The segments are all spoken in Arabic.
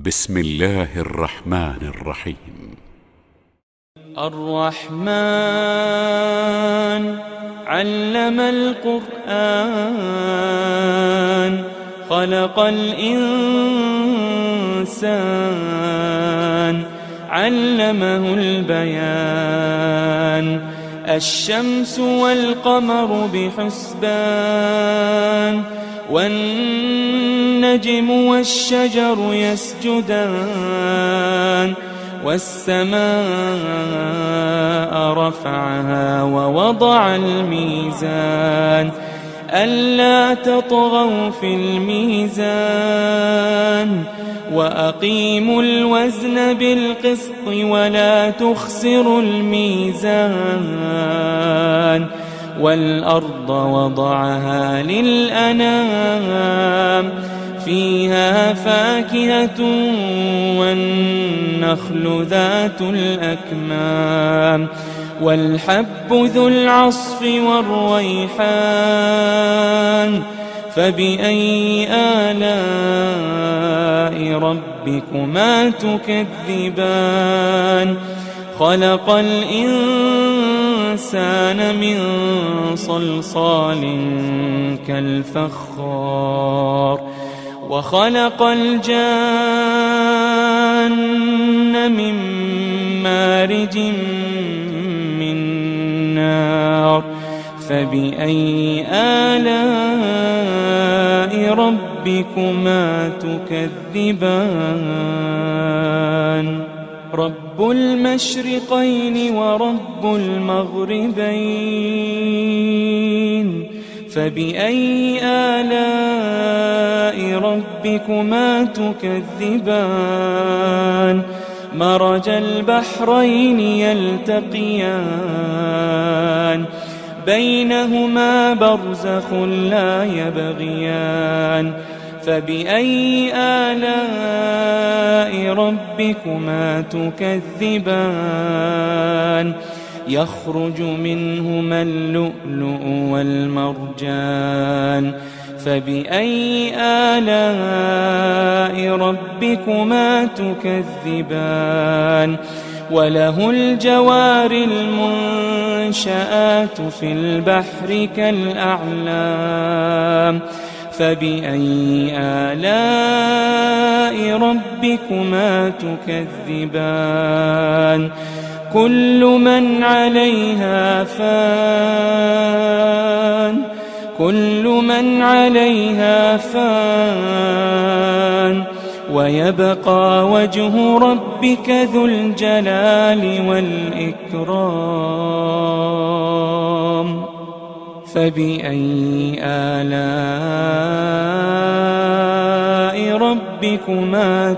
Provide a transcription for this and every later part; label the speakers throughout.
Speaker 1: بسم الله الرحمن الرحيم.
Speaker 2: الرحمن علم القرآن خلق الإنسان علمه البيان. الشمس والقمر بحسبان والنجم والشجر يسجدان. والسماء رفعها ووضع الميزان ألا تطغوا في الميزان وأقيموا الوزن بالقسط ولا تخسروا الميزان. والأرض وضعها للأنام فيها فاكهة والنخل ذات الأكمام والحب ذو العصف والريحان. فبأي آلاء ربكما تكذبان؟ خلق الإنسان من صلصال كالفخار وخلق الجان من مارج من نار. فبأي آلاء ربكما تكذبان؟ رب المشرقين ورب المغربين. فبأي آلاء ربكما تكذبان؟ مرج البحرين يلتقيان بينهما برزخ لا يبغيان. فبأي آلاء ربكما تكذبان؟ يخرج منهما اللؤلؤ والمرجان. فبأي آلاء ربكما تكذبان؟ وله الجوار المنشآت في البحر كالأعلام. فبأي آلاء ربكما تكذبان؟ كل من عليها فان كل من عليها فان ويبقى وجه ربك ذو الجلال والإكرام. فبأي آلاء ربكما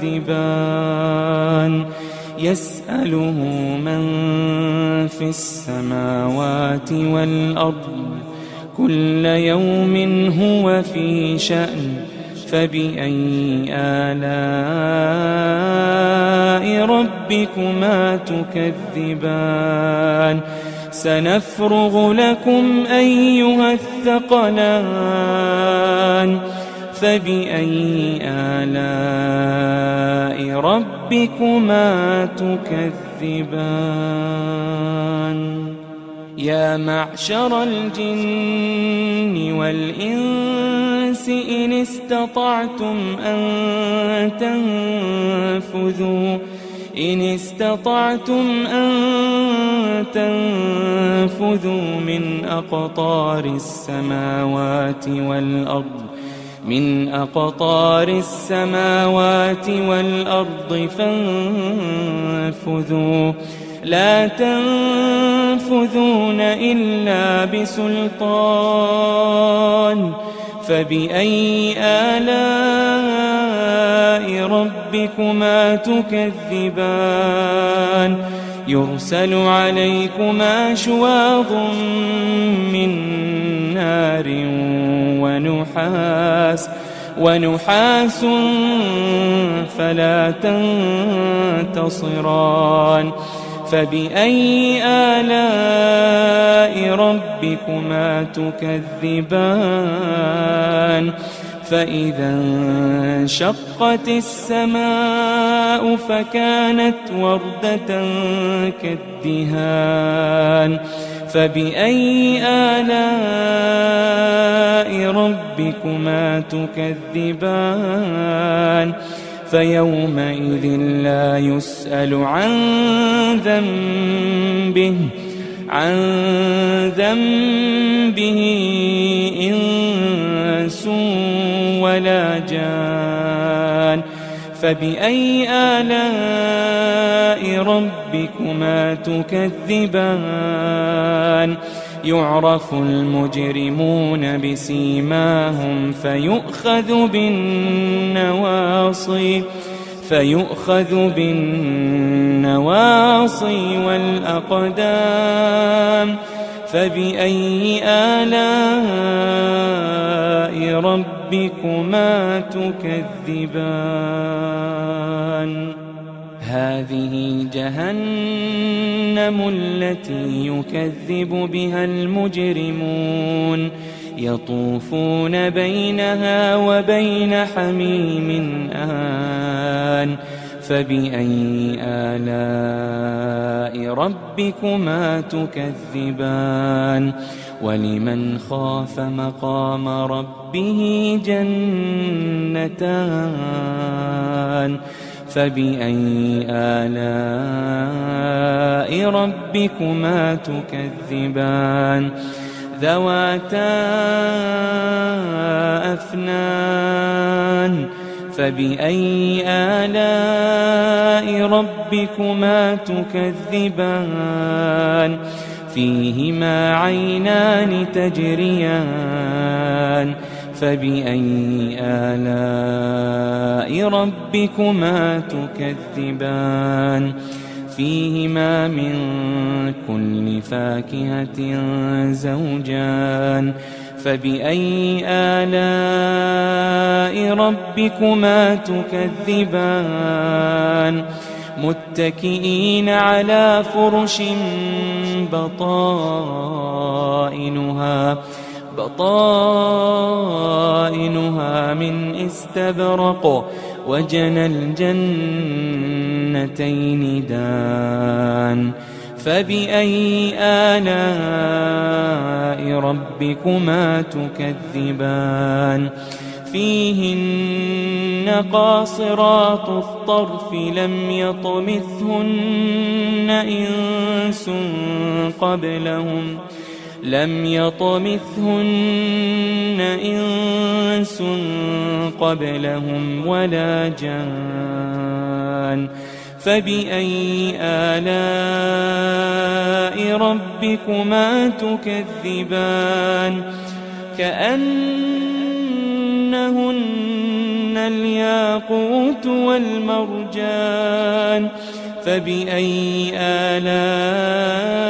Speaker 2: تكذبان؟ يسأله من في السماوات والأرض كل يوم هو في شأن. فبأي آلاء ربكما تكذبان؟ سنفرغ لكم أيها الثقلان. فبأي آلاء ربكما تكذبان؟ يا معشر الجن والإنس إن استطعتم أن تنفذوا من أقطار السماوات والأرض فانفذوا لا تنفذون إلا بسلطان. فبأي آلاء ربكما تكذبان؟ يرسل عليكما شواظ من نار ونحاس فلا تنتصران. فبأي آلاء ربكما تكذبان؟ فإذا انشقت السماء فكانت وردة كالدهان فبأي آلاء ربكما تكذبان فيومئذ لا يسأل عن ذنبه إنس ولا جان فبأي آلاء ربكما تكذبان يعرف المجرمون بسيماهم فيؤخذ بالنواصي والأقدام فبأي آلاء ربكما تكذبان هذه جهنم التي يكذب بها المجرمون يطوفون بينها وبين حميم آن فبأي آلاء ربكما تكذبان ولمن خاف مقام ربه جنتان فبأي آلاء ربكما تكذبان ذواتا أفنان فبأي آلاء ربكما تكذبان فيهما عينان تجريان فبأي آلاء ربكما تكذبان فيهما من كل فاكهة زوجان فبأي آلاء ربكما تكذبان متكئين على فرش بطائنها من استبرق وجنى الجنتين دان فبأي آلاء ربكما تكذبان فيهن قاصرات الطرف لم يطمثهن إنس قبلهم ولا جان فبأي آلاء ربكما تكذبان كأنهن الياقوت والمرجان فبأي آلاء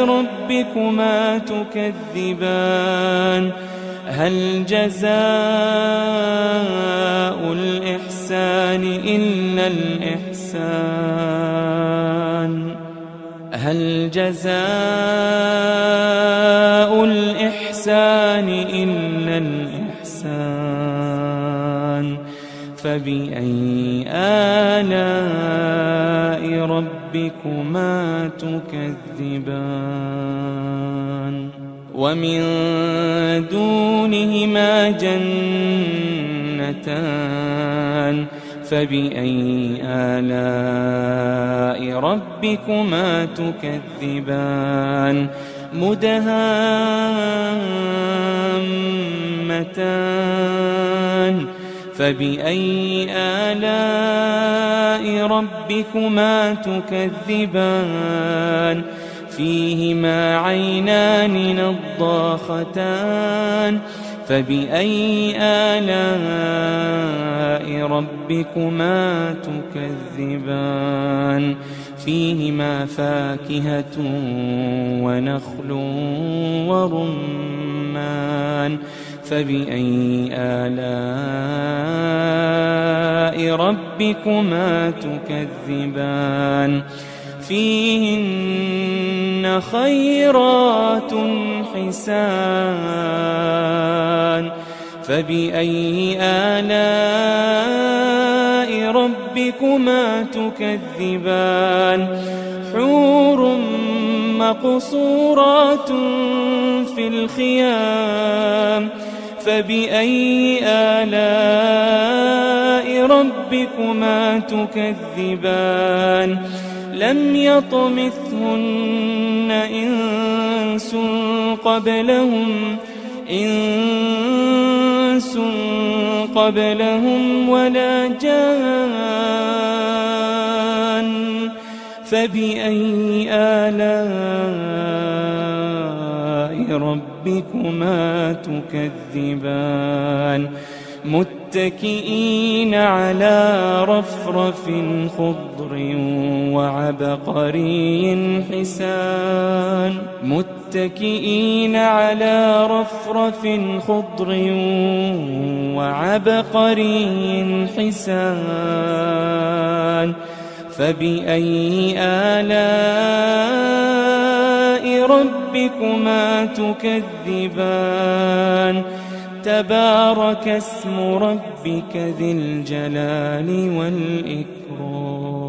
Speaker 2: ربكما تكذبان هل جزاء الإحسان إلا الإحسان هل جزاء الإحسان إلا الإحسان فبأي آلاء ربكما تكذبان ومن دونهما جنتان فبأي آلاء ربكما تكذبان مدهامتان فبأي آلاء ربكما تكذبان فيهما عينان نضاختان فبأي آلاء ربكما تكذبان فيهما فاكهة ونخل ورمان فبأي آلاء ربكما تكذبان فيهن خيرات حسان فبأي آلاء ربكما تكذبان حور مقصورات في الخيام فبأي آلاء ربكما تكذبان لم يطمثهن إنس قبلهم ولا جان فبأي آلاء ربكما تكذبان متكئين على رفرف خضر وعبقري حسان متكئين على رفرف خضر وعبقري حسان فبأي آلاء ربكما تكذبان تبارك اسم ربك ذي الجلال والإكرام